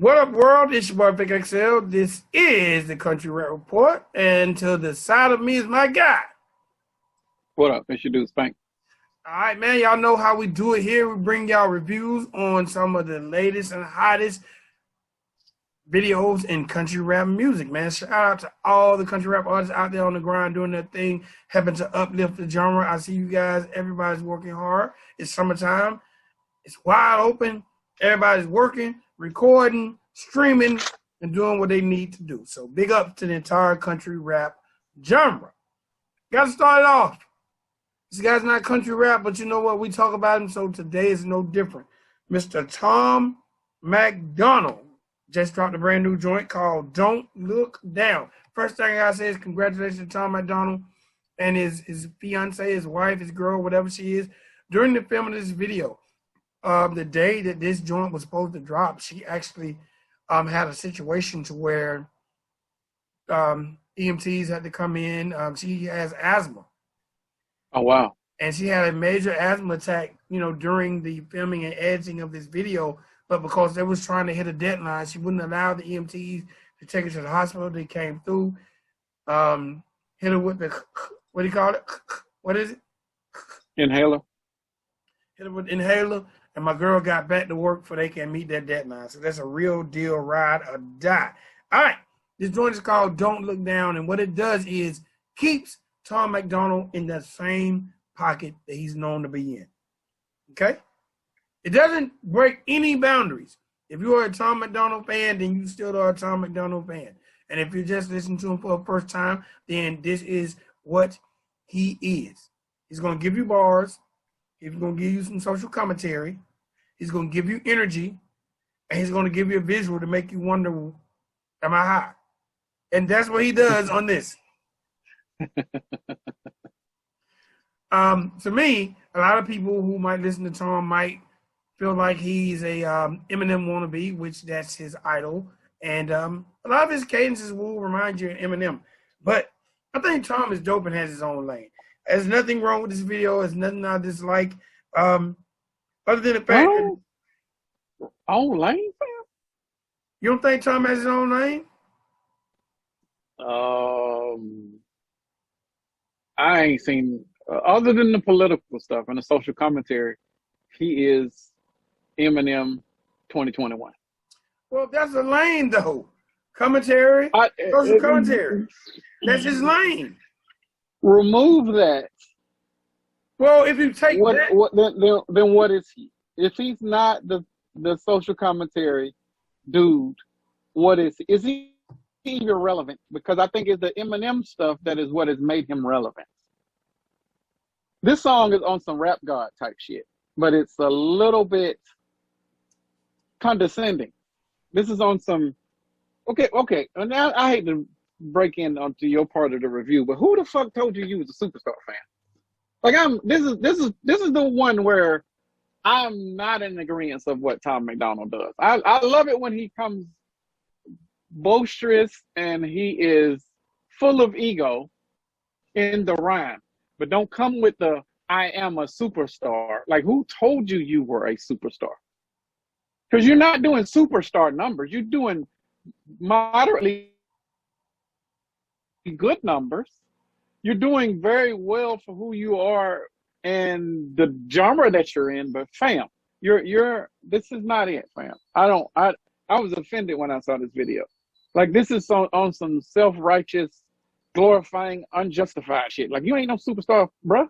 What up, world? It's your boy Big XL. This is the Country Rap Report, and to the side of me is my guy. What up? It's your dude Spank. All right, man. Y'all know how we do it here. We bring y'all reviews on some of the latest and hottest videos in country rap music, man. Shout out to all the country rap artists out there on the grind doing their thing, helping to uplift the genre. I see you guys. Everybody's working hard. It's summertime. It's wide open. Everybody's working, recording, streaming, and doing what they need to do. So big up to the entire country rap genre. Got to start it off. This guy's not country rap, but you know what? We talk about him, so today is no different. Mr. Tom MacDonald just dropped a brand new joint called Don't Look Down. First thing I gotta say is congratulations to Tom MacDonald and his fiance, his wife, his girl, whatever she is. During the film of this video, the day that this joint was supposed to drop, she actually had a situation to where EMTs had to come in. She has asthma. Oh, wow. And she had a major asthma attack, during the filming and editing of this video. But because they was trying to hit a deadline, she wouldn't allow the EMTs to take her to the hospital. They came through, hit her with the, what do you call it? What is it? Inhaler. Hit her with the inhaler. And my girl got back to work before they can meet that deadline. So that's a real deal, ride or die. All right. This joint is called Don't Look Down. And what it does is keeps Tom MacDonald in that same pocket that he's known to be in. Okay? It doesn't break any boundaries. If you are a Tom MacDonald fan, then you still are a Tom MacDonald fan. And if you're just listening to him for the first time, then this is what he is. He's going to give you bars. He's going to give you some social commentary. He's going to give you energy. And he's going to give you a visual to make you wonder, am I high? And that's what he does on this. To me, a lot of people who might listen to Tom might feel like he's a Eminem wannabe, which that's his idol. And a lot of his cadences will remind you of Eminem. But I think Tom is dope and has his own lane. There's nothing wrong with this video. There's nothing I dislike. Other than the fact that... Own lane, fam? You don't think Tom has his own lane? I ain't seen, other than the political stuff and the social commentary, he is Eminem 2021. Well, that's a lane, though. Commentary, social commentary. That's his lane. Remove that. Well, if you take that... Then what is he? If he's not the social commentary dude, what is he? Is he even relevant? Because I think it's the Eminem stuff that is what has made him relevant. This song is on some rap god type shit, but it's a little bit condescending. This is on some, okay. And now I hate to break in onto your part of the review, but who the fuck told you was a superstar fan? Like this is the one where I'm not in agreement of what Tom MacDonald does. I love it when he comes boisterous and he is full of ego in the rhyme, but don't come with the I am a superstar. Like, who told you were a superstar? Because you're not doing superstar numbers. You're doing moderately good numbers. You're doing very well for who you are and the genre that you're in. But fam, this is not it, fam. I was offended when I saw this video. Like, this is on some self-righteous, glorifying, unjustified shit. Like, you ain't no superstar, bruh.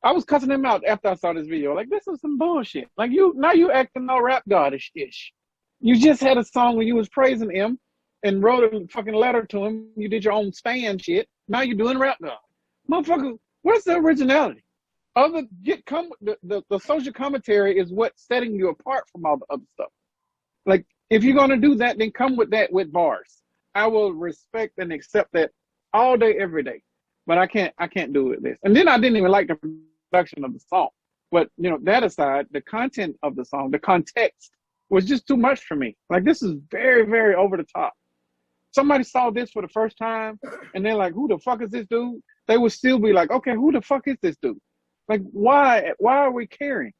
I was cussing him out after I saw this video. Like, this is some bullshit. Like, now you acting all rap god-ish. You just had a song where you was praising him and wrote a fucking letter to him. You did your own stan shit. Now you're doing rap god. Motherfucker, where's the originality? The social commentary is what's setting you apart from all the other stuff. Like, if you're gonna do that, then come with that with bars. I will respect and accept that all day, every day. But I can't do it this. And then I didn't even like the production of the song. But that aside, the content of the song, the context was just too much for me. Like, this is very, very over the top. Somebody saw this for the first time and they're like, who the fuck is this dude? They would still be like, okay, who the fuck is this dude? Like, why are we caring?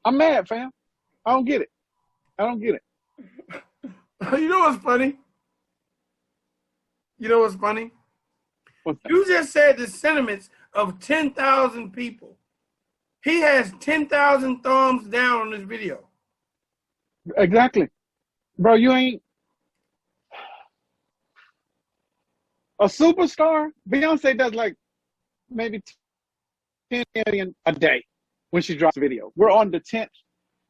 I'm mad, fam. I don't get it. I don't get it. You know what's funny? You know what's funny? What's that? You just said the sentiments of 10,000 people. He has 10,000 thumbs down on this video. Exactly. Bro, you ain't a superstar. Beyonce does like maybe 10 million a day when she drops a video. We're on the 10th.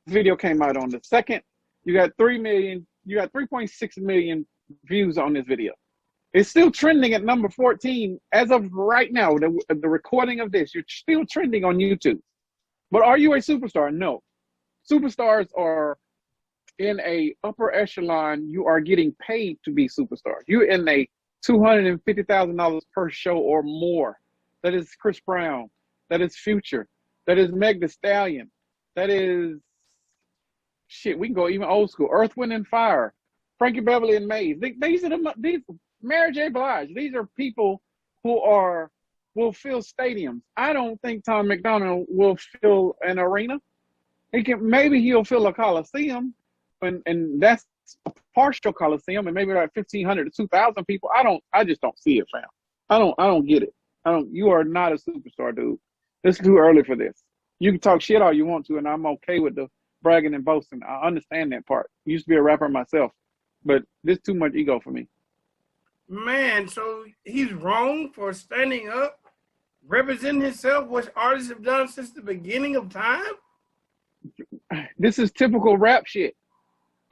Video came out on the 2nd. You got 3 million, you got 3.6 million views on this video. It's still trending at number 14 as of right now. The recording of this, you're still trending on YouTube. But are you a superstar? No. Superstars are in a upper echelon. You are getting paid to be superstars. You're in a $250,000 per show or more. That is Chris Brown. That is Future. That is Meg Thee Stallion. That is shit. We can go even old school. Earth, Wind and Fire. Frankie Beverly and Maze. These are these Mary J. Blige. These are people who will fill stadiums. I don't think Tom MacDonald will fill an arena. Maybe he'll fill a coliseum, and that's a partial coliseum, and maybe like 1,500 to 2,000 people. I just don't see it, fam. I don't get it. You are not a superstar, dude. It's too early for this. You can talk shit all you want to, and I'm okay with the bragging and boasting. I understand that part. I used to be a rapper myself, but this too much ego for me. Man, so he's wrong for standing up, representing himself, what artists have done since the beginning of time? This is typical rap shit.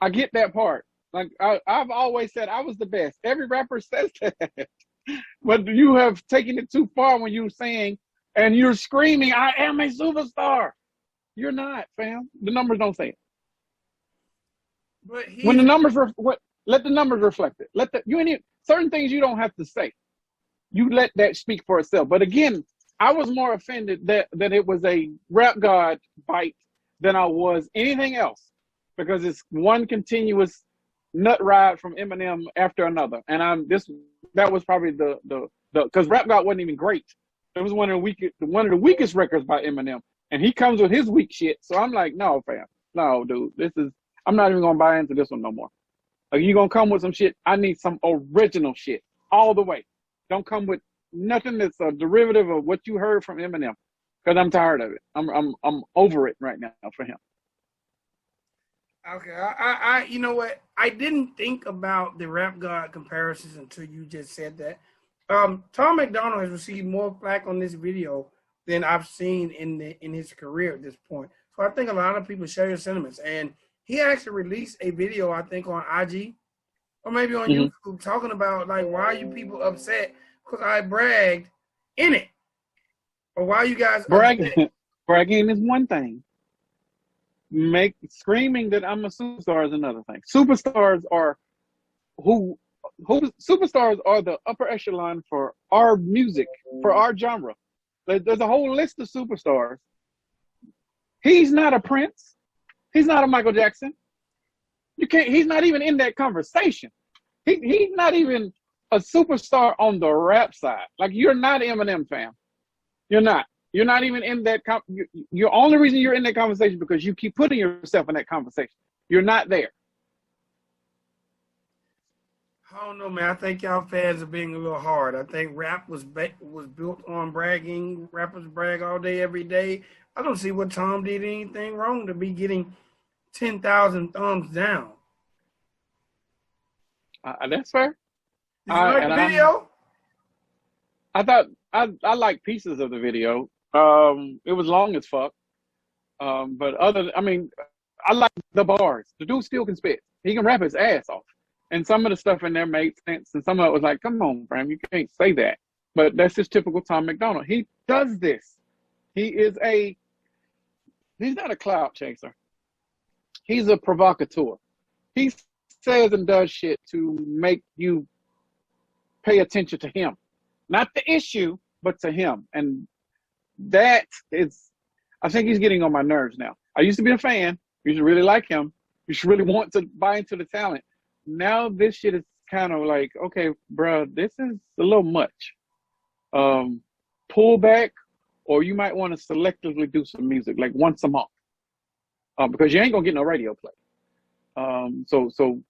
I get that part. Like I've always said I was the best. Every rapper says that. But you have taken it too far when you're saying and you're screaming, I am a superstar. You're not, fam. The numbers don't say it. But when the numbers let the numbers reflect it. Certain things you don't have to say. You let that speak for itself. But again, I was more offended that it was a rap god bite than I was anything else, because it's one continuous nut ride from Eminem after another. And that was probably the because Rap God wasn't even great. It was one of the weakest records by Eminem, and he comes with his weak shit. So I'm like, no, fam, no, dude, I'm not even gonna buy into this one no more. Like, you gonna come with some shit? I need some original shit all the way. Don't come with nothing that's a derivative of what you heard from Eminem, because I'm tired of it. I'm over it right now for him. Okay, I you know what? I didn't think about the Rap God comparisons until you just said that. Tom MacDonald has received more flack on this video than I've seen in his career at this point. So I think a lot of people share your sentiments. And he actually released a video, I think, on IG or maybe on YouTube talking about, like, why are you people upset because I bragged in it? Or why you guys bragging? Bragging is one thing. Screaming that I'm a superstar is another thing. Superstars are superstars are the upper echelon for our music, for our genre. There's a whole list of superstars. He's not a Prince. He's not a Michael Jackson. He's not even in that conversation. He's not even a superstar on the rap side. Like, you're not Eminem, fam. You're not. You're not even in that. Your only reason you're in that conversation because you keep putting yourself in that conversation. You're not there. I don't know, man. I think y'all fans are being a little hard. I think rap was built on bragging. Rappers brag all day, every day. I don't see what Tom did anything wrong to be getting 10,000 thumbs down. That's fair. Did you like the video? I thought I liked pieces of the video. It was long as fuck. But I like the bars. The dude still can spit. He can rap his ass off. And some of the stuff in there made sense. And some of it was like, come on, fam, you can't say that. But that's just typical Tom MacDonald. He does this. He's not a clout chaser. He's a provocateur. He says and does shit to make you pay attention to him. Not the issue, but to him. And that is, I think he's getting on my nerves now. I used to be a fan. You should really like him. You should really want to buy into the talent. Now this shit is kind of like, okay, bro, this is a little much. Pull back, or you might want to selectively do some music, like once a month. because you ain't gonna get no radio play. So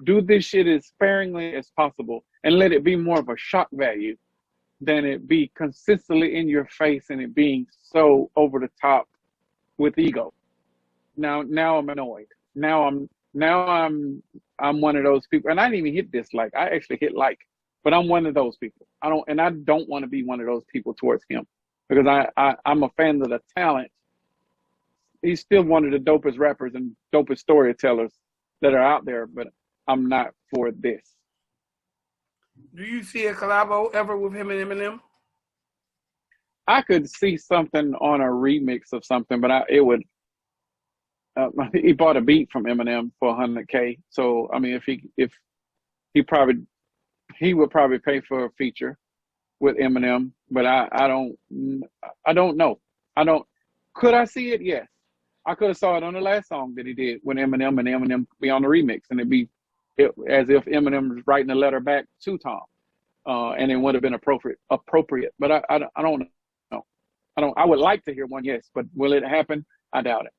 do this shit as sparingly as possible and let it be more of a shock value than it be consistently in your face and it being so over the top with ego. Now I'm annoyed. Now I'm one of those people, and I didn't even hit dislike. I actually hit like, but I'm one of those people. I don't want to be one of those people towards him because I'm a fan of the talent. He's still one of the dopest rappers and dopest storytellers that are out there, but I'm not for this. Do you see a collabo ever with him and Eminem? I could see something on a remix of something, but he bought a beat from Eminem for $100K. So I mean, if he would probably pay for a feature with Eminem, but I don't know. Could I see it? Yes. I could have saw it on the last song that he did with Eminem, and Eminem be on the remix, and it'd be as if Eminem was writing a letter back to Tom, and it would have been appropriate. But I don't know. I would like to hear one, yes, but will it happen? I doubt it.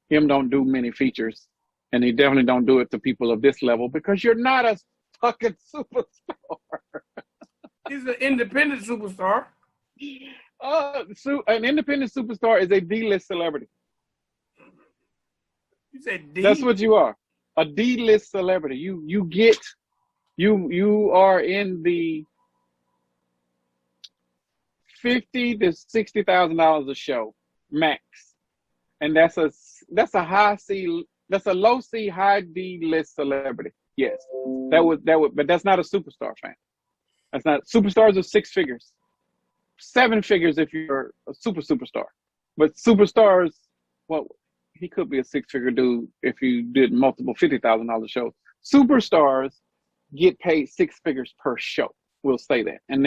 Him don't do many features, and he definitely don't do it to people of this level because you're not a fucking superstar. He's an independent superstar. An independent superstar is a D-list celebrity. You said D? That's what you are. A D-list celebrity. You are in the $50,000 to $60,000 a show max, and that's a low C, high D-list celebrity. Yes, that would, but that's not a superstar fan. That's not. Superstars are 6 figures, 7 figures if you're a superstar. But superstars, well, he could be a 6-figure dude if you did multiple $50,000 shows. Superstars get paid 6 figures per show. We'll say that, and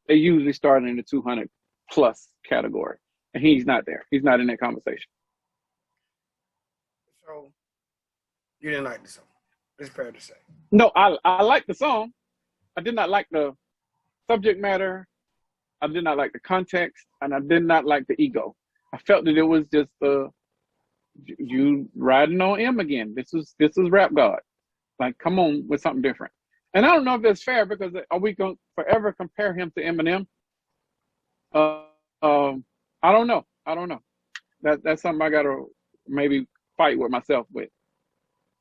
they usually start in the 200 plus category, and he's not there. He's not in that conversation. So you didn't like the song. It's fair to say. No, I like the song. I did not like the subject matter. I did not like the context, and I did not like the ego. I felt that it was just you riding on M again. This is Rap God. Like, come on with something different. And I don't know if that's fair because are we going to forever compare him to Eminem? I don't know. That's something I got to maybe fight with myself with.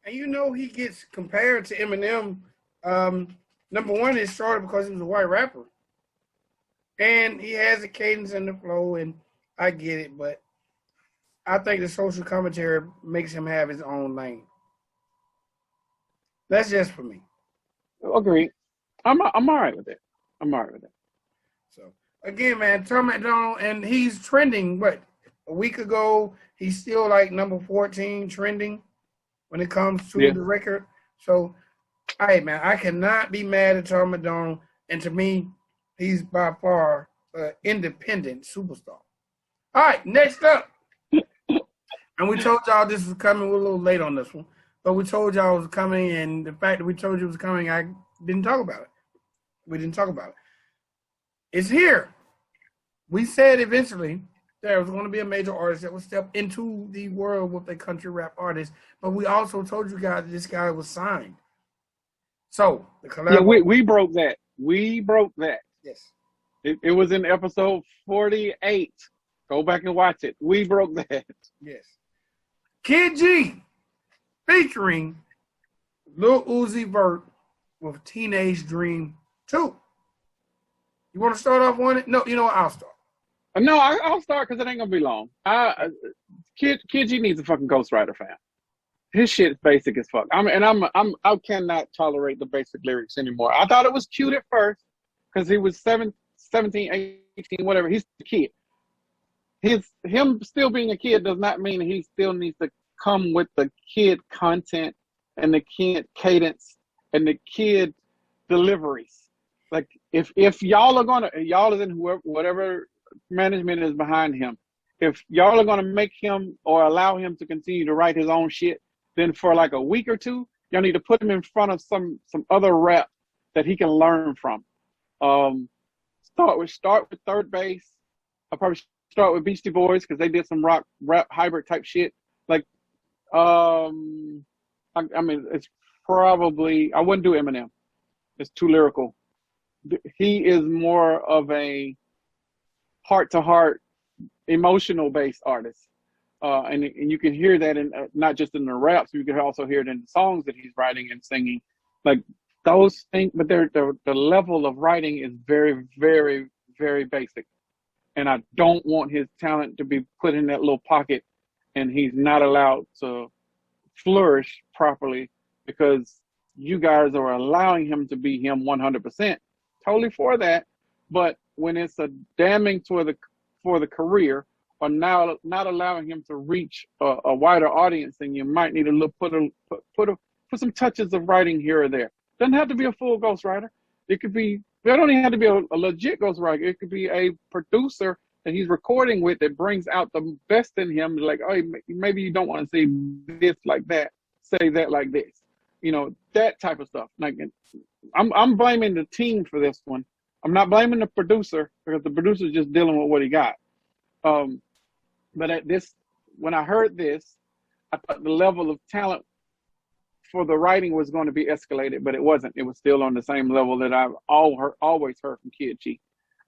And you know he gets compared to Eminem. Number one, it started because he was a white rapper. And he has a cadence and the flow, and I get it, but I think the social commentary makes him have his own lane. That's just for me. Agreed. I'm all right with it. So again, man, Tom MacDonald, and he's trending. What, a week ago, he's still like number 14 trending when it comes to the record. So, all right, man, I cannot be mad at Tom MacDonald, and to me, he's by far an independent superstar. All right, next up. And we told y'all this was coming. We're a little late on this one. But we told y'all it was coming, and the fact that we told you it was coming, I didn't talk about it. We didn't talk about it. It's here. We said eventually there was going to be a major artist that would step into the world with a country rap artist, but we also told you guys that this guy was signed. So, the collaboration. Yeah, we broke that. We broke that. Yes. It was in episode 48. Go back and watch it. We broke that. Yes. Kid G featuring Lil Uzi Vert with Teenage Dream 2. You want to start off on it? No, you know what? I'll start. No, I'll start because it ain't gonna be long. Kid G needs a fucking Ghostwriter fan. His shit is basic as fuck. I cannot tolerate the basic lyrics anymore. I thought it was cute at first because he was 17, 18, whatever. He's a kid. Him still being a kid does not mean he still needs to come with the kid content and the kid cadence and the kid deliveries. Like if y'all are gonna, y'all is in whatever management is behind him, if y'all are gonna make him or allow him to continue to write his own shit, then for like a week or two, y'all need to put him in front of some other rap that he can learn from. Start with Third Base. I'll probably start with Beastie Boys because they did some rap hybrid type shit. Like I mean, it's probably, I wouldn't do Eminem. It's too lyrical. He is more of a heart-to-heart, emotional-based artist. And you can hear that in not just in the raps, you can also hear it in the songs that he's writing and singing. Like those things, but the level of writing is very, very, very basic. And I don't want his talent to be put in that little pocket and he's not allowed to flourish properly because you guys are allowing him to be him 100%. Totally for that. But when it's a damning for the career, or now not allowing him to reach a wider audience, then you might need to put some touches of writing here or there. Doesn't have to be a full ghostwriter. It could be. It don't even have to be a legit ghostwriter. It could be a producer that he's recording with that brings out the best in him. Like, oh, maybe you don't want to say this like that. Say that like this. You know, that type of stuff. Like, I'm blaming the team for this one. I'm not blaming the producer because the producer's just dealing with what he got. But when I heard this, I thought the level of talent for the writing was going to be escalated, but it wasn't. It was still on the same level that I've always heard from Kid G.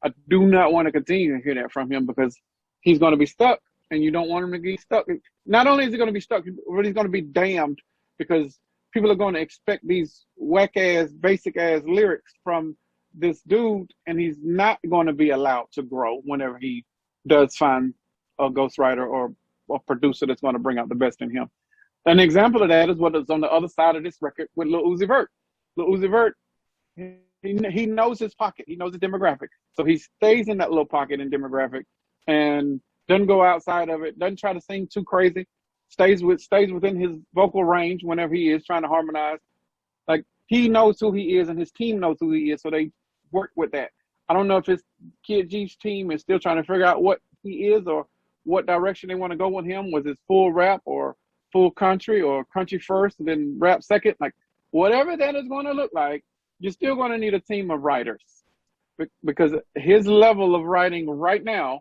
I do not want to continue to hear that from him because he's going to be stuck, and you don't want him to be stuck. Not only is he going to be stuck, but he's going to be damned because people are going to expect these whack-ass, basic-ass lyrics from this dude, and he's not going to be allowed to grow whenever he does find a ghostwriter or a producer that's going to bring out the best in him. An example of that is what is on the other side of this record with Lil Uzi Vert. Lil Uzi Vert, he knows his pocket. He knows his demographic. So he stays in that little pocket and demographic and doesn't go outside of it, doesn't try to sing too crazy, stays within his vocal range whenever he is trying to harmonize. Like, he knows who he is and his team knows who he is, so they work with that. I don't know if his Kid G's team is still trying to figure out what he is or what direction they want to go with him. Was it full rap or full country or country first and then rap second? Like, whatever that is going to look like, you're still going to need a team of writers because his level of writing right now,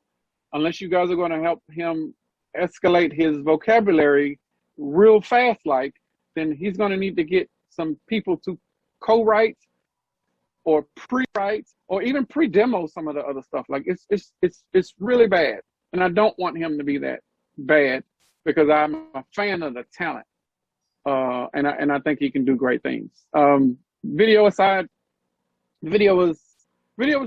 unless you guys are going to help him escalate his vocabulary real fast, then he's going to need to get some people to co-write or pre-write or even pre-demo some of the other stuff. Like, it's really bad. And I don't want him to be that bad because I'm a fan of the talent. And I think he can do great things. Video aside, video was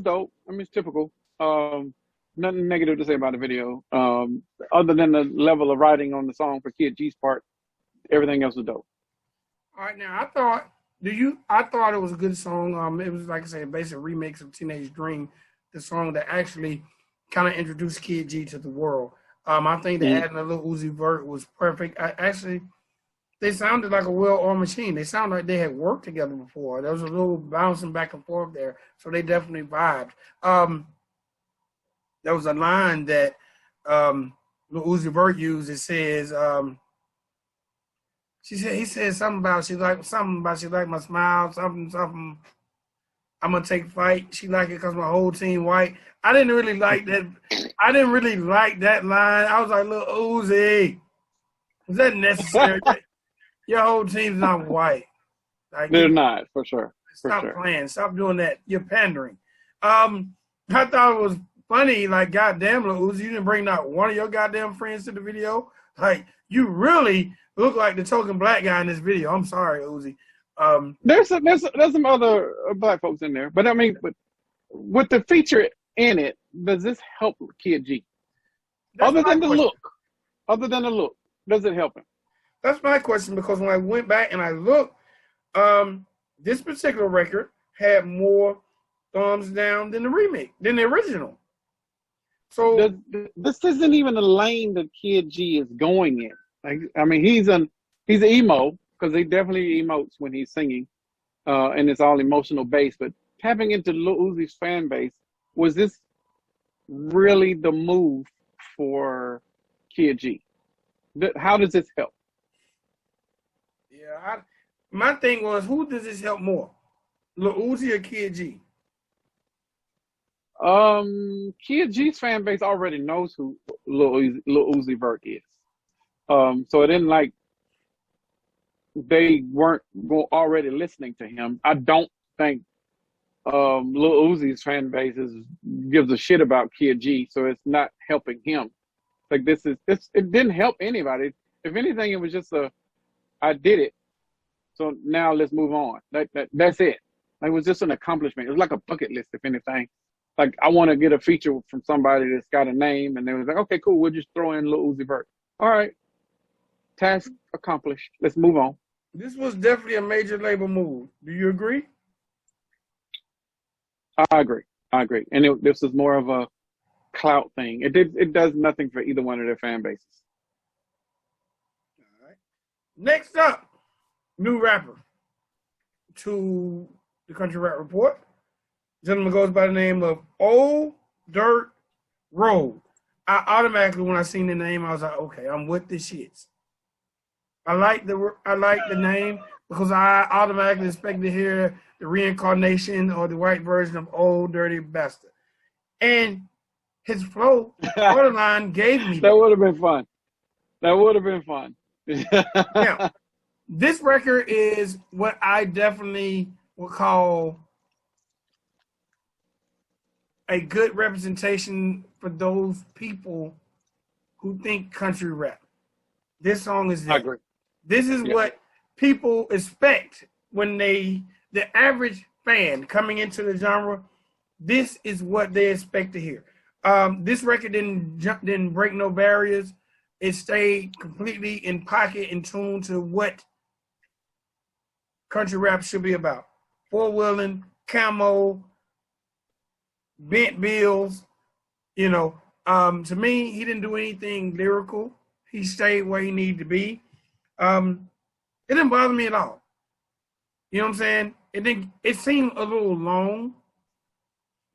dope. I mean, it's typical. Nothing negative to say about the video. Other than the level of writing on the song for Kid G's part, everything else was dope. All right, now I thought it was a good song. It was, like I said, a basic remix of Teenage Dream, the song that actually kind of introduced Kid G to the world. I think that adding a Lil Uzi Vert was perfect. They sounded like a well-oiled machine. They sounded like they had worked together before. There was a little bouncing back and forth there, so they definitely vibed. There was a line that Lil Uzi Vert used. It says, he said something about she like my smile, something. I'm gonna take fight. She like it because my whole team white. I didn't really like that. I didn't really like that line. I was like, Lil Uzi, is that necessary? Your whole team's not white. Like, they're not, for sure. Stop playing. Stop doing that. You're pandering. I thought it was funny. Like, goddamn, Lil Uzi, you didn't bring not one of your goddamn friends to the video. Like, you really look like the token black guy in this video. I'm sorry, Uzi. There's some other black folks in there, but I mean, with the feature in it, does this help Kid G? Other than the look, does it help him? That's my question, because when I went back and I looked, this particular record had more thumbs down than the original. So this isn't even a lane that Kid G is going in. Like, I mean, he's an emo because he definitely emotes when he's singing, and it's all emotional based. But tapping into Lil Uzi's fan base, was this really the move for Kid G? How does this help? Yeah, my thing was, who does this help more, Lil Uzi or Kid G? Kid G's fan base already knows who Lil Uzi Vert is. So it didn't like they weren't already listening to him. I don't think Lil Uzi's fan base gives a shit about Kid G, so it's not helping him. Like this, it didn't help anybody. If anything, it was just I did it, so now let's move on. That's it. Like, it was just an accomplishment. It was like a bucket list, if anything. Like, I want to get a feature from somebody that's got a name, and they was like, okay, cool, we'll just throw in Lil Uzi Vert. All right, task accomplished. Let's move on. This was definitely a major label move. Do you agree? I agree. And this is more of a clout thing. It does nothing for either one of their fan bases. All right. Next up, new rapper to the Country Rap Report. Gentleman goes by the name of Old Dirt Road. I automatically, when I seen the name, I was like, okay, I'm with the shits. I like the name because I automatically expect to hear the reincarnation or the white version of Old Dirty Bastard. And his flow, borderline, gave me that. Would have been fun. That would have been fun. Now, this record is what I definitely would call a good representation for those people who think country rap. This song is that. I agree. This is what people expect when the average fan coming into the genre, this is what they expect to hear. This record didn't break no barriers. It stayed completely in pocket, in tune to what country rap should be about. Four-wheeling, camo, bent bills, to me, he didn't do anything lyrical. He stayed where he needed to be. It didn't bother me at all. You know what I'm saying? It seemed a little long.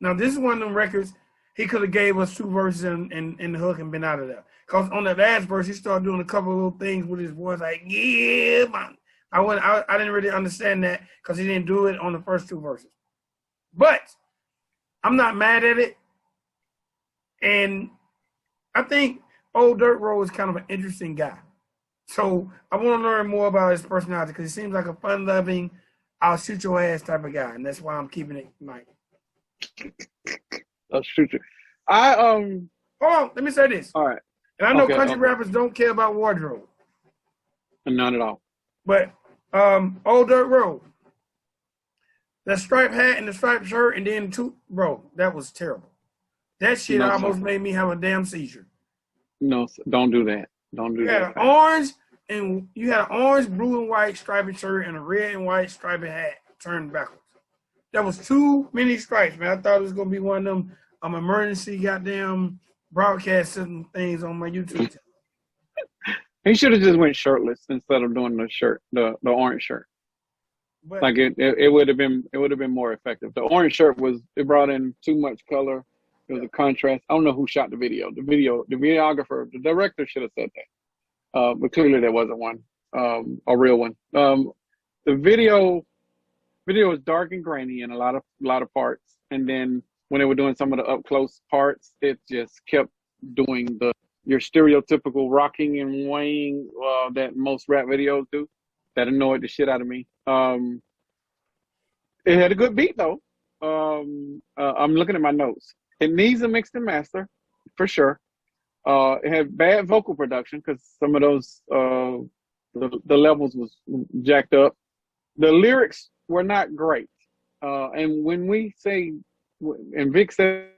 Now, this is one of them records he could have gave us two verses and the hook and been out of there. Because on the last verse, he started doing a couple of little things with his voice, like, yeah, man. I didn't really understand that because he didn't do it on the first two verses. But I'm not mad at it. And I think Old Dirt Road is kind of an interesting guy. So I want to learn more about his personality because he seems like a fun-loving, I'll shoot your ass type of guy. And that's why I'm keeping it Mike. I'll shoot you. Hold on, let me say this. All right. And I know country rappers don't care about wardrobe. Not at all. But Old Dirt Road, that striped hat and the striped shirt and then bro, that was terrible. That shit almost made me have a damn seizure. No, don't do that. Don't do that. You had an orange, blue, and white striped shirt and a red and white striped hat turned backwards. That was too many stripes, man. I thought it was gonna be one of them emergency goddamn broadcasting things on my YouTube channel. He should have just went shirtless instead of doing the orange shirt. But, like it would have been more effective. The orange shirt it brought in too much color. It was a contrast. I don't know who shot the video. The videographer, the director should have said that. But clearly there wasn't one, a real one. The video was dark and grainy in a lot of parts. And then when they were doing some of the up close parts, it just kept doing your stereotypical rocking and weighing that most rap videos do. That annoyed the shit out of me. It had a good beat though. I'm looking at my notes. It needs a mix and master for sure. It had bad vocal production because some of those the levels was jacked up. The lyrics were not great. And when we say, and Vic said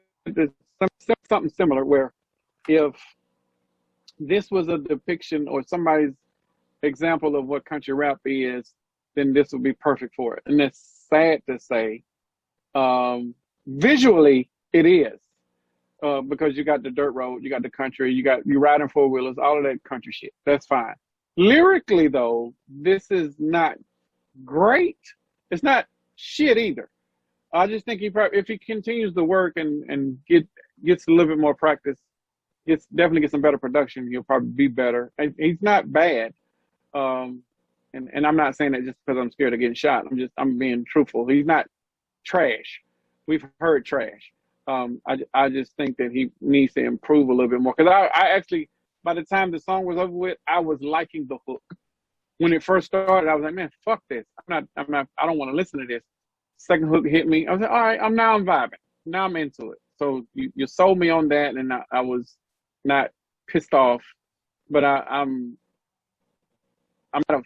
something similar, where if this was a depiction or somebody's example of what country rap is, then this would be perfect for it. And that's sad to say. Visually, it is. Because you got the dirt road, you got the country, you riding four wheelers, all of that country shit. That's fine. Lyrically, though, this is not great. It's not shit either. I just think if he continues to work and gets a little bit more practice, definitely get some better production, he'll probably be better. And he's not bad. And I'm not saying that just because I'm scared of getting shot. I'm being truthful. He's not trash. We've heard trash. I just think that he needs to improve a little bit more. Because I actually, by the time the song was over with, I was liking the hook. when it first started, I was like, man, fuck this. I don't want to listen to this. Second hook hit me. I was like, all right, I'm vibing. Now I'm into it. So you sold me on that, and I was not pissed off, but I'm not a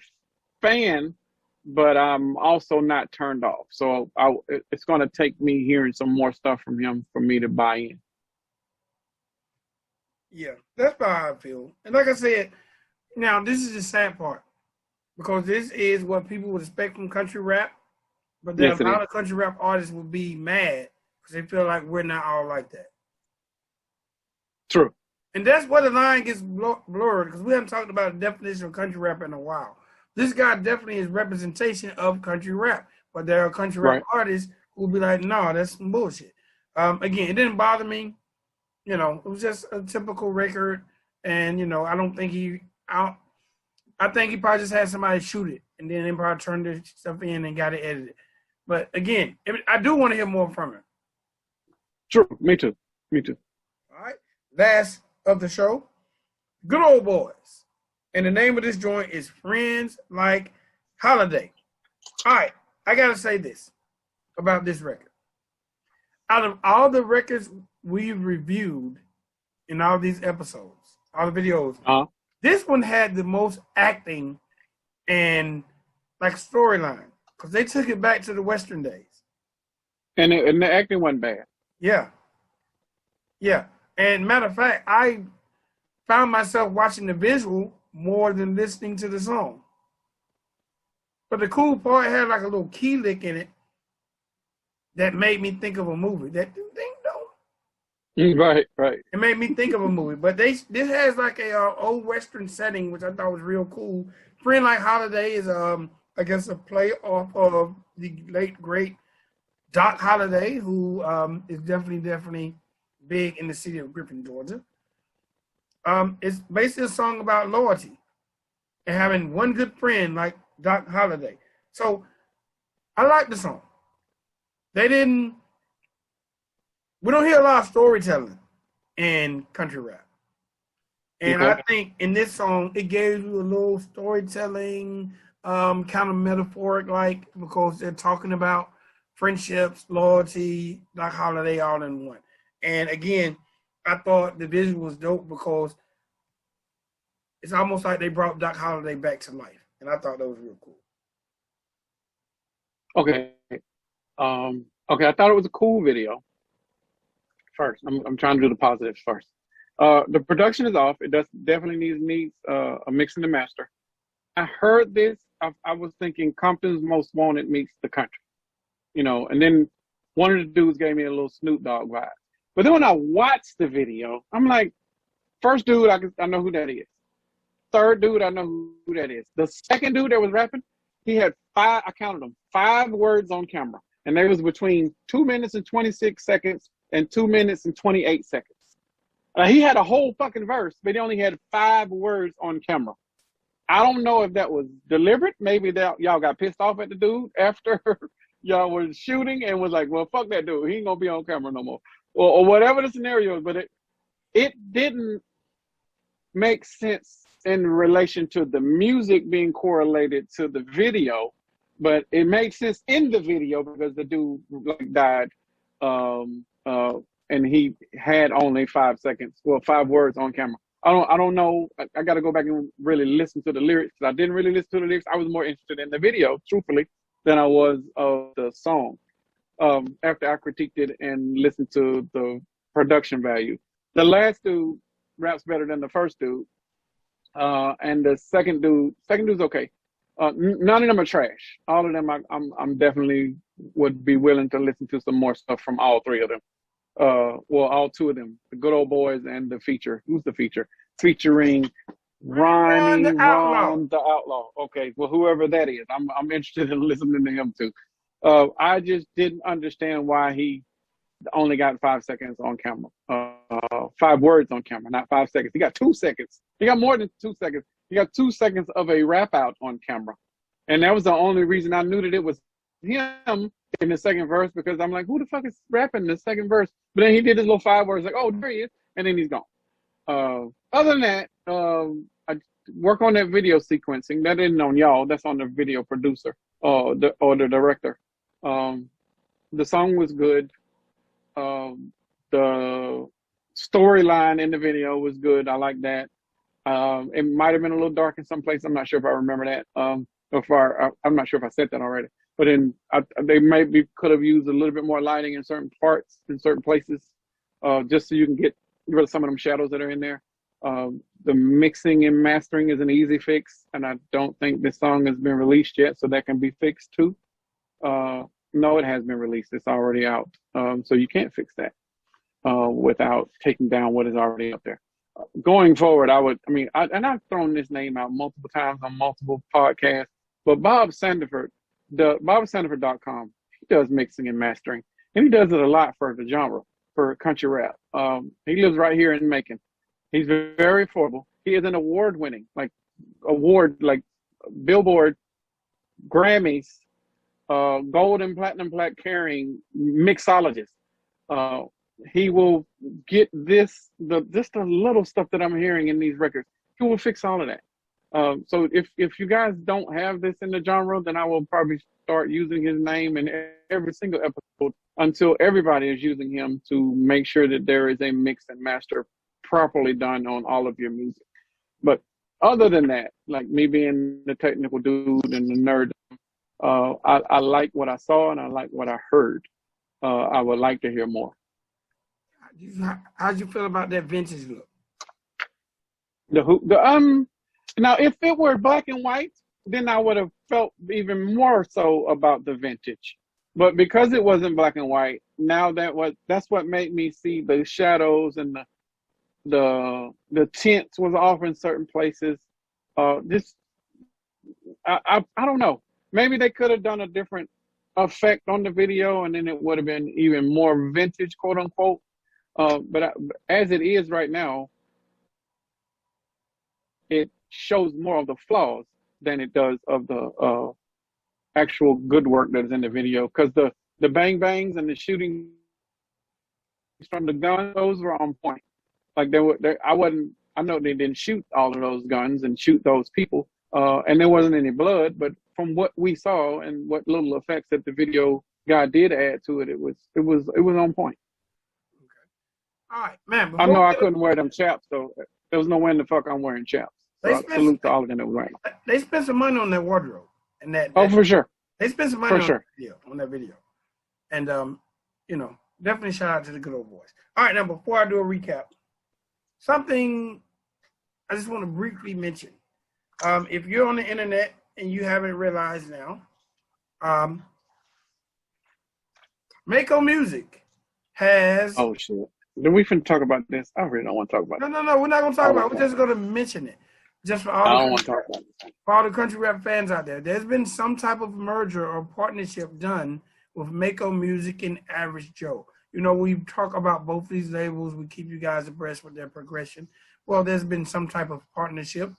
fan, but I'm also not turned off. So it's going to take me hearing some more stuff from him for me to buy in. Yeah, that's how I feel. And like I said, now this is the sad part because this is what people would expect from country rap, but then Yes, a it lot is. of country rap artists would be mad because they feel like we're not all like that. True. And that's where the line gets blurred because we haven't talked about the definition of country rap in a while. This guy definitely is representation of country rap, but there are country rap Right. artists who will be like, no, that's some bullshit. Again, it didn't bother me. You know, it was just a typical record, and you know, I don't think I think he probably just had somebody shoot it, and then they probably turned the stuff in and got it edited. But again, I do want to hear more from him. True. Me too. Me too. All right, last of the show, Good Ol Boyz, and the name of this joint is Friends Like Holiday. All right, I gotta say this about this record. Out of all the records we've reviewed in all these episodes, all the videos, this one had the most acting and like storyline because they took it back to the Western days. And the acting wasn't bad. Yeah. Yeah. And matter of fact, I found myself watching the visual more than listening to the song. But the cool part had like a little key lick in it that made me think of a movie. That ding dong. Right, right. It made me think of a movie. But this has like a old Western setting, which I thought was real cool. Friend Like Holiday is I guess a play off of the late great Doc Holliday, who is definitely big in the city of Griffin, Georgia. It's basically a song about loyalty and having one good friend like Doc Holliday. So I like the song. We don't hear a lot of storytelling in country rap. And Okay. I think in this song, it gave you a little storytelling, kind of metaphoric, like, because they're talking about friendships, loyalty, Doc Holliday all in one. And again, I thought the visual was dope because it's almost like they brought Doc Holliday back to life. And I thought that was real cool. Okay. Okay, I thought it was a cool video. First, I'm trying to do the positives first. The production is off. It definitely needs a mix and a master. I heard this. I was thinking Compton's Most Wanted meets the country, you know. And then one of the dudes gave me a little Snoop Dogg vibe. But then when I watched the video, I'm like, first dude, I know who that is. Third dude, I know who that is. The second dude that was rapping, he had I counted them, 5 words on camera. And they was between 2 minutes and 26 seconds and 2 minutes and 28 seconds. He had a whole fucking verse, but he only had 5 words on camera. I don't know if that was deliberate. Maybe that y'all got pissed off at the dude after y'all were shooting and was like, well, fuck that dude. He ain't gonna be on camera no more. Or whatever the scenario is, but it didn't make sense in relation to the music being correlated to the video, but it made sense in the video because the dude died, and he had only 5 seconds, 5 words on camera. I don't know. I got to go back and really listen to the lyrics. I didn't really listen to the lyrics. I was more interested in the video, truthfully, than I was of the song. After I critiqued it and listened to the production value, the last dude raps better than the first dude, and the second dude's okay. None of them are trash. All of them, I'm definitely would be willing to listen to some more stuff from all 3 of them. All 2 of them, the Good Ol Boyz and the feature. Who's the feature? Featuring RonyRon, the Outlaw. Okay, well, whoever that is, I'm interested in listening to him too. I just didn't understand why he only got 5 seconds on camera. 5 words on camera, not 5 seconds. He got 2 seconds. He got more than 2 seconds. He got 2 seconds of a rap out on camera. And that was the only reason I knew that it was him in the second verse, because I'm like, who the fuck is rapping the second verse? But then he did his little 5 words, like, oh, there he is, and then he's gone. Other than that, work on that video sequencing. That isn't on y'all. That's on the video producer or the director. The song was good. The storyline in the video was good. I like that. It might have been a little dark in some place. I'm not sure if I remember that. I'm not sure if I said that already. But then they maybe could have used a little bit more lighting in certain parts, in certain places, just so you can get rid of some of them shadows that are in there. The mixing and mastering is an easy fix, and I don't think this song has been released yet, so that can be fixed too. No, it has been released. It's already out. So you can't fix that without taking down what is already up there. Going forward, I've thrown this name out multiple times on multiple podcasts, but Bob Sandiford, BobSandiford.com, he does mixing and mastering, and he does it a lot for the genre, for country rap. He lives right here in Macon. He's very affordable. He is an award-winning, like Billboard, Grammys, gold and platinum plaque carrying mixologist. He will get just the little stuff that I'm hearing in these records. He will fix all of that. So if you guys don't have this in the genre, then I will probably start using his name in every single episode until everybody is using him to make sure that there is a mix and master properly done on all of your music. But other than that, like me being the technical dude and the nerd, I like what I saw and I like what I heard. I would like to hear more. How'd you feel about that vintage look? Now if it were black and white, then I would have felt even more so about the vintage. But because it wasn't black and white, now that's what made me see the shadows and the tints was off in certain places. I don't know. Maybe they could have done a different effect on the video, and then it would have been even more vintage, quote unquote. But as it is right now, it shows more of the flaws than it does of the actual good work that is in the video. Because the bang bangs and the shooting from the gun, those were on point. Like I know they didn't shoot all of those guns and shoot those people, and there wasn't any blood. But from what we saw and what little effects that the video guy did add to it, it was on point. All right, man. I know I couldn't wear them chaps, though. There was no way in the fuck I'm wearing chaps. So salute to all of them that were wearing. They spent some money on that wardrobe and that. For sure. They spent some money on that video, and definitely shout out to the Good Ol Boyz. All right, now before I do a recap, something I just want to briefly mention. If you're on the internet and you haven't realized now, Mako Music has. Oh shit. Then we finna talk about this. I really don't want to talk about it. No, we're not going to talk about it. We're just going to mention it. Just for all the country rap fans out there. There's been some type of merger or partnership done with Mako Music and Average Joe. We talk about both these labels. We keep you guys abreast with their progression. Well, there's been some type of partnership.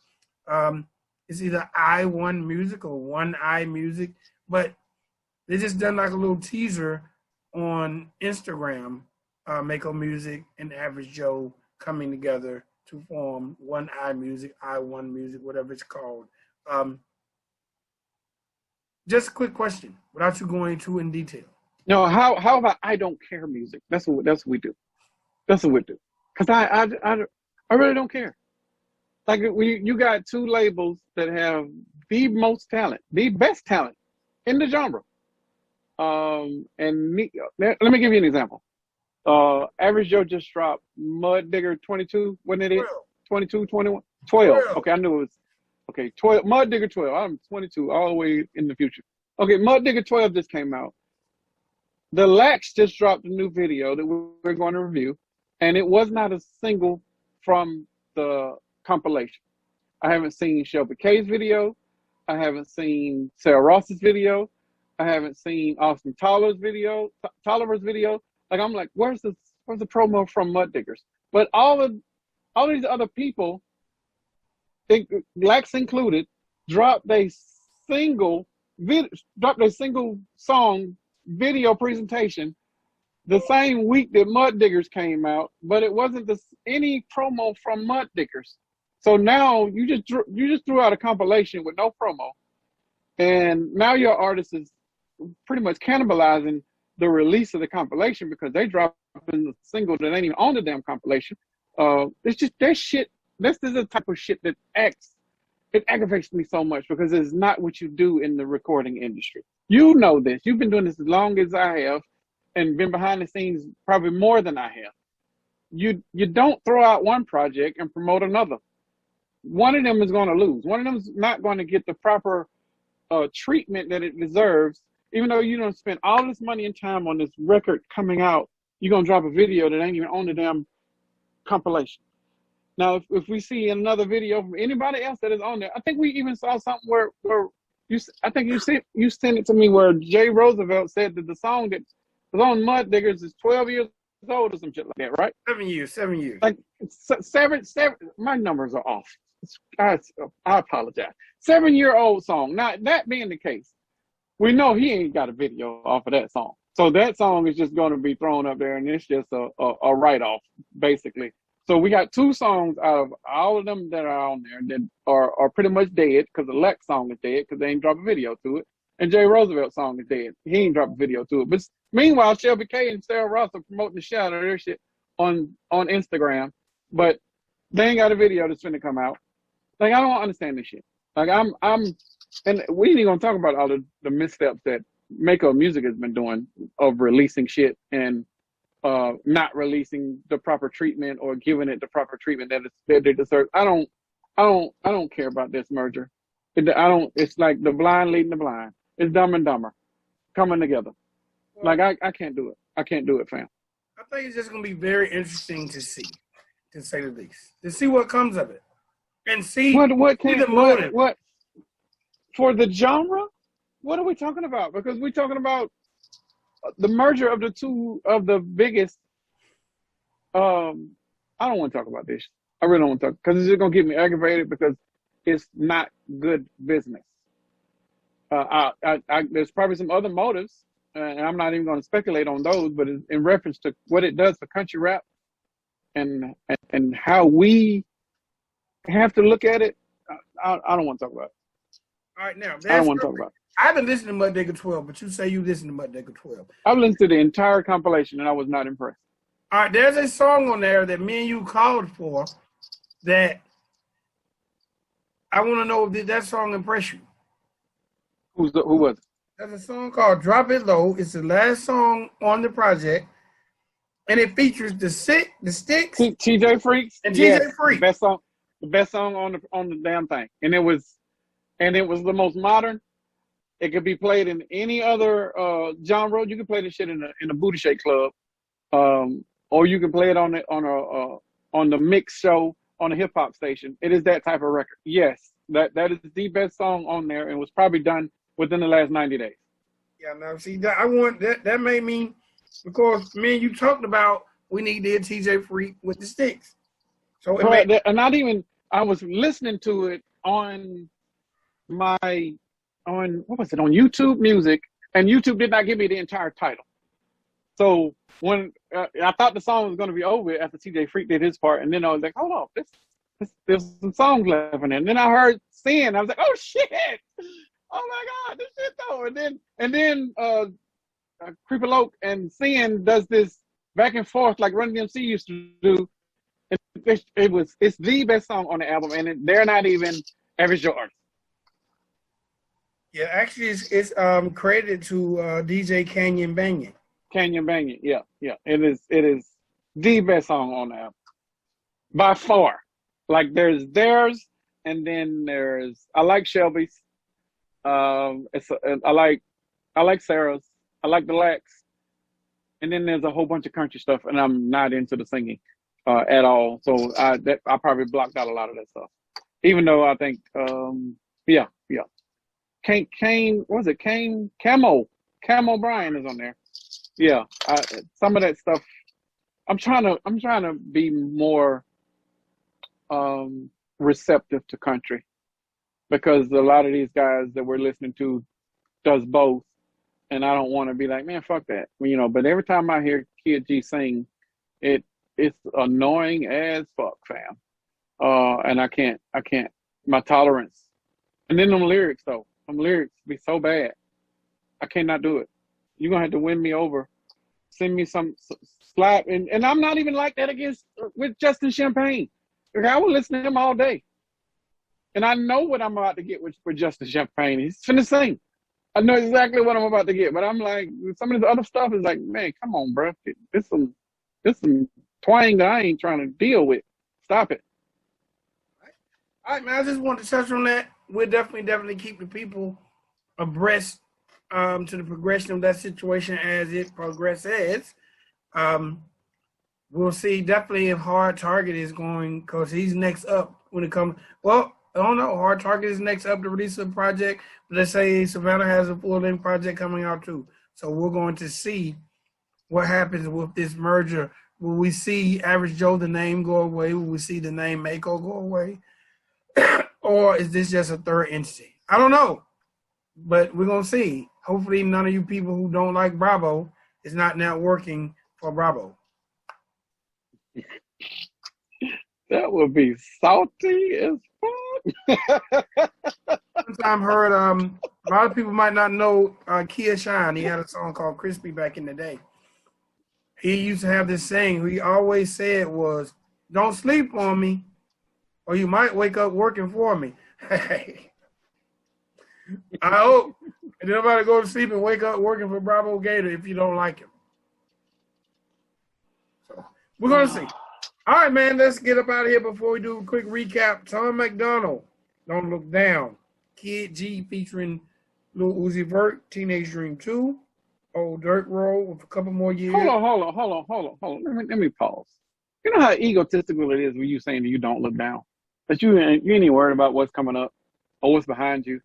It's either I1 Music or One Eye Music. But they just done like a little teaser on Instagram. Mako Music and Average Joe coming together to form One Eye Music, I1 Music, whatever it's called. Just a quick question, without you going too in detail. No, how about I don't care music? That's what we do. That's what we do. Because I really don't care. Like you got two labels that have the most talent, the best talent in the genre. Let me give you an example. Average Joe just dropped Mud Digger 22. When it is 22, 21, 12. Okay, I knew it was. Okay, 12. Mud Digger 12. I'm 22, all the way in the future. Okay, Mud Digger 12 just came out. The Lax just dropped a new video that we're going to review, and it was not a single from the compilation. I haven't seen Shelby K's video. I haven't seen Sarah Ross's video. I haven't seen Austin Tolliver's video. Like I'm like, where's the promo from Mud Diggers? But all these other people, Lax included, dropped a single song video presentation the same week that Mud Diggers came out, but it wasn't any promo from Mud Diggers. So now you just threw out a compilation with no promo, and now your artist is pretty much cannibalizing the release of the compilation because they dropping a single that ain't even on the damn compilation. It's just that shit. This is the type of shit that it aggravates me so much because it's not what you do in the recording industry. You know this. You've been doing this as long as I have and been behind the scenes probably more than I have. You don't throw out one project and promote another. One of them is going to lose. One of them is not going to get the proper treatment that it deserves. Even though you don't spend all this money and time on this record coming out, you're going to drop a video that ain't even on the damn compilation. Now, if we see another video from anybody else that is on there, I think we even saw something where I think you sent it to me where Jay Roosevelt said that the song that was on Mud Diggers is 12 years old or some shit like that, right? 7 years. Like seven. My numbers are off. I apologize. 7-year-old song. Now, that being the case, we know he ain't got a video off of that song. So that song is just going to be thrown up there, and it's just a write-off, basically. So we got 2 songs out of all of them that are on there that are pretty much dead because the Lex song is dead because they ain't dropped a video to it. And Jay Roosevelt's song is dead. He ain't dropped a video to it. But meanwhile, Shelby K and Sarah Ross are promoting the shit out of their shit on Instagram. But they ain't got a video that's finna come out. Like, I don't understand this shit. Like, and we ain't even gonna talk about all the missteps that Mako Music has been doing of releasing shit and not releasing the proper treatment or giving it the proper treatment that they deserve. I don't care about this merger. It's like the blind leading the blind. It's Dumb and Dumber coming together. Like, I can't do it. I can't do it, fam. I think it's just gonna be very interesting to see, to say the least, to see what comes of it, and see what for the genre. What are we talking about? Because we're talking about the merger of the two of the biggest. I don't want to talk about this. I really don't want to talk because it's just gonna get me aggravated because it's not good business. There's probably some other motives, and I'm not even going to speculate on those. But in reference to what it does for country rap, and how we have to look at it, I don't want to talk about it. All right, now I don't want to talk about it. I haven't listened to Mud Digger 12, but you say you listened to Mud Digger 12. I've listened to the entire compilation, and I was not impressed. All right, there's a song on there that me and you called for that I want to know if that song impressed you. Who was it? There's a song called Drop It Low. It's the last song on the project, and it features the Sticks, TJ Freaks, and TJ Freaks. The best song on the damn thing, and it was the most modern. It could be played in any other genre. You can play this shit in a booty shake club, or you can play it on the mix show on a hip hop station. It is that type of record. Yes, that is the best song on there, and was probably done within the last 90 days. Yeah, now see that I want that made me, because me and you talked about we need the TJ Freak with the Sticks. So I was listening to it on YouTube Music, and YouTube did not give me the entire title. So when I thought the song was going to be over after TJ Freak did his part, and then I was like, hold on, there's some songs left in there. And then I heard Sin, I was like, oh shit, oh my god, this shit though. And then Creeper Loke and Sin does this back and forth like Run DMC used to do. It's the best song on the album, and they're not even average Joe artists. Yeah, actually, it's credited to DJ Canyon Bangin'. Canyon Bangin', yeah. It is the best song on the album by far. Like there's theirs, and then I like Shelby's. I like Sarah's. I like the Lex, and then there's a whole bunch of country stuff, and I'm not into the singing at all. So I probably blocked out a lot of that stuff. Even though I think, yeah. Kane, what was it? Camo Brian is on there. Yeah, some of that stuff. I'm trying to be more receptive to country, because a lot of these guys that we're listening to does both, and I don't want to be like, man, fuck that, But every time I hear Kid G sing, it's annoying as fuck, fam. and I can't. My tolerance, and then them lyrics though. Them lyrics be so bad. I cannot do it. You're gonna have to win me over. Send me some slap, and I'm not even like that against with Justin Champagne. Like, I will listen to him all day, and I know what I'm about to get with Justin Champagne. He's finna sing. I know exactly what I'm about to get, but I'm like, some of the other stuff is like, man, come on, bro. This some twang that I ain't trying to deal with. Stop it. All right, man. I just wanted to touch on that. We'll definitely keep the people abreast to the progression of that situation as it progresses. We'll see definitely if Hard Target is going, because he's next up when it comes. Well, I don't know. Hard Target is next up to release a project. But let's say Savannah has a full-length project coming out too. So we're going to see what happens with this merger. Will we see Average Joe, the name, go away? Will we see the name Mako go away? Or is this just a third entity? I don't know. But we're going to see. Hopefully none of you people who don't like Bravo is not now working for Bravo. That would be salty as fuck. Sometime heard a lot of people might not know Kia Shine. He had a song called Crispy back in the day. He used to have this saying he always said was, don't sleep on me or you might wake up working for me. I hope nobody go to sleep and wake up working for Bravo Gator if you don't like him. So we're going to see. All right, man, let's get up out of here before we do a quick recap. Tom MacDonald, Don't Look Down. Kid G featuring Lil Uzi Vert, Teenage Dream 2. Old Dirt Road with a couple more years. Hold on. Let me pause. You know how egotistical it is when you saying that you don't look down? That you ain't even worried about what's coming up or what's behind you.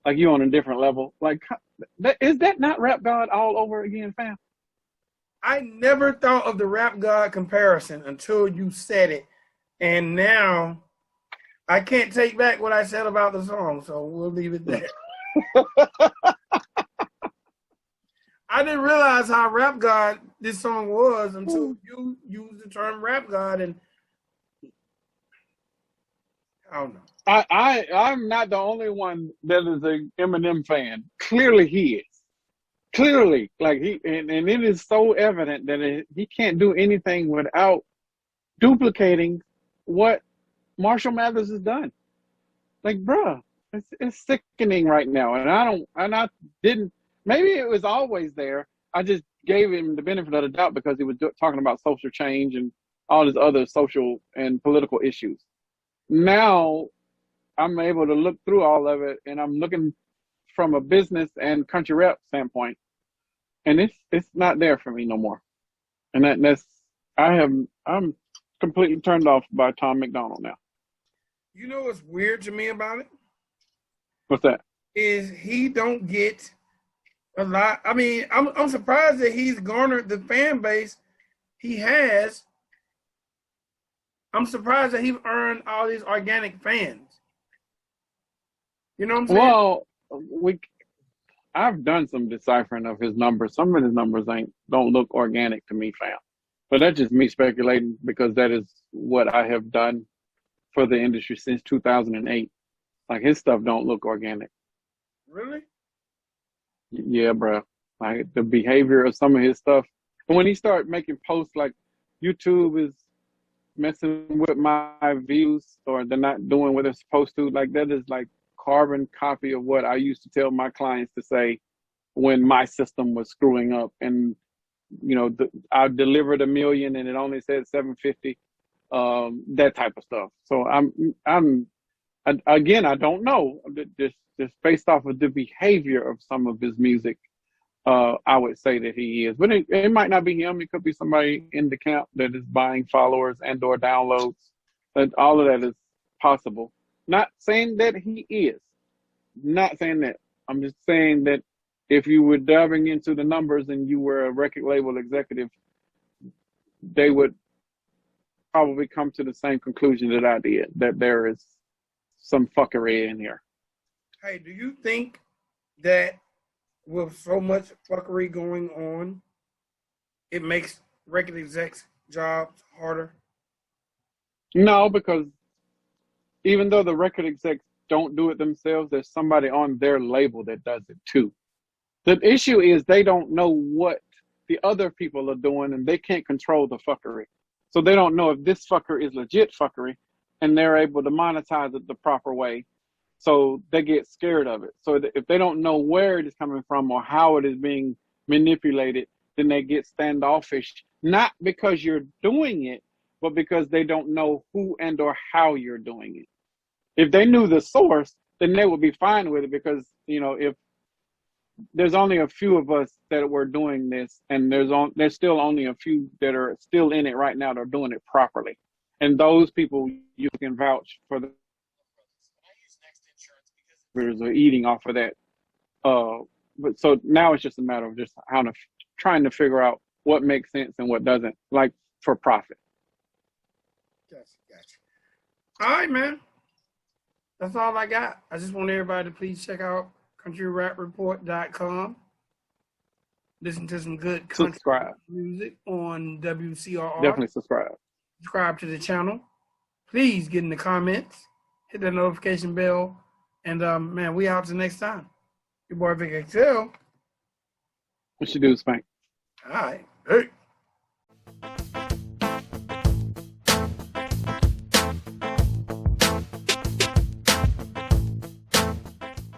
Like you on a different level. Like, is that not Rap God all over again, fam? I never thought of the Rap God comparison until you said it. And now I can't take back what I said about the song, so we'll leave it there. I didn't realize how Rap God this song was until you used the term Rap God, and I don't know. I'm not the only one that is an Eminem fan. Clearly he is. Clearly, like and it is so evident that he can't do anything without duplicating what Marshall Mathers has done. Like, bruh, it's sickening right now, and I didn't. Maybe it was always there. I just gave him the benefit of the doubt because he was talking about social change and all these other social and political issues. Now I'm able to look through all of it, and I'm looking from a business and country rap standpoint, and it's not there for me no more. And I'm completely turned off by Tom MacDonald now. You know what's weird to me about it? What's that? Is he don't get a lot. I mean, I'm surprised that he's garnered the fan base he has. I'm surprised that he's earned all these organic fans. You know what I'm saying? Well, I've done some deciphering of his numbers. Some of his numbers don't look organic to me, fam. But that's just me speculating because that is what I have done for the industry since 2008. Like, his stuff don't look organic. Really? Yeah, bro. Like, the behavior of some of his stuff. And when he started making posts like YouTube is messing with my views or they're not doing what they're supposed to, like, that is like carbon copy of what I used to tell my clients to say when my system was screwing up. And, you know, I delivered 1 million and it only said 750, that type of stuff. So again, I don't know. Just based off of the behavior of some of his music, I would say that he is. But it might not be him. It could be somebody in the camp that is buying followers and or downloads. But all of that is possible. Not saying that he is. Not saying that. I'm just saying that if you were diving into the numbers and you were a record label executive, they would probably come to the same conclusion that I did, that there is some fuckery in here. Hey, do you think that with so much fuckery going on, it makes record execs' jobs harder? No, because even though the record execs don't do it themselves, there's somebody on their label that does it too. The issue is they don't know what the other people are doing, and they can't control the fuckery. So they don't know if this fucker is legit fuckery, and they're able to monetize it the proper way. So they get scared of it. So if they don't know where it is coming from or how it is being manipulated, then they get standoffish, not because you're doing it, but because they don't know who and or how you're doing it. If they knew the source, then they would be fine with it, because, you know, if there's only a few of us that were doing this, and there's still only a few that are still in it right now that are doing it properly. And those people, you can vouch for the are eating off of that. But so now it's just a matter of just trying to figure out what makes sense and what doesn't, like for profit. Gotcha. All right, man. That's all I got. I just want everybody to please check out countryrapreport.com. Listen to some good country music on WCRR. Definitely subscribe. Subscribe to the channel. Please get in the comments. Hit that notification bell. And, man, we out till next time. Your boy Vic XL. What you do, Spank? All right. Hey.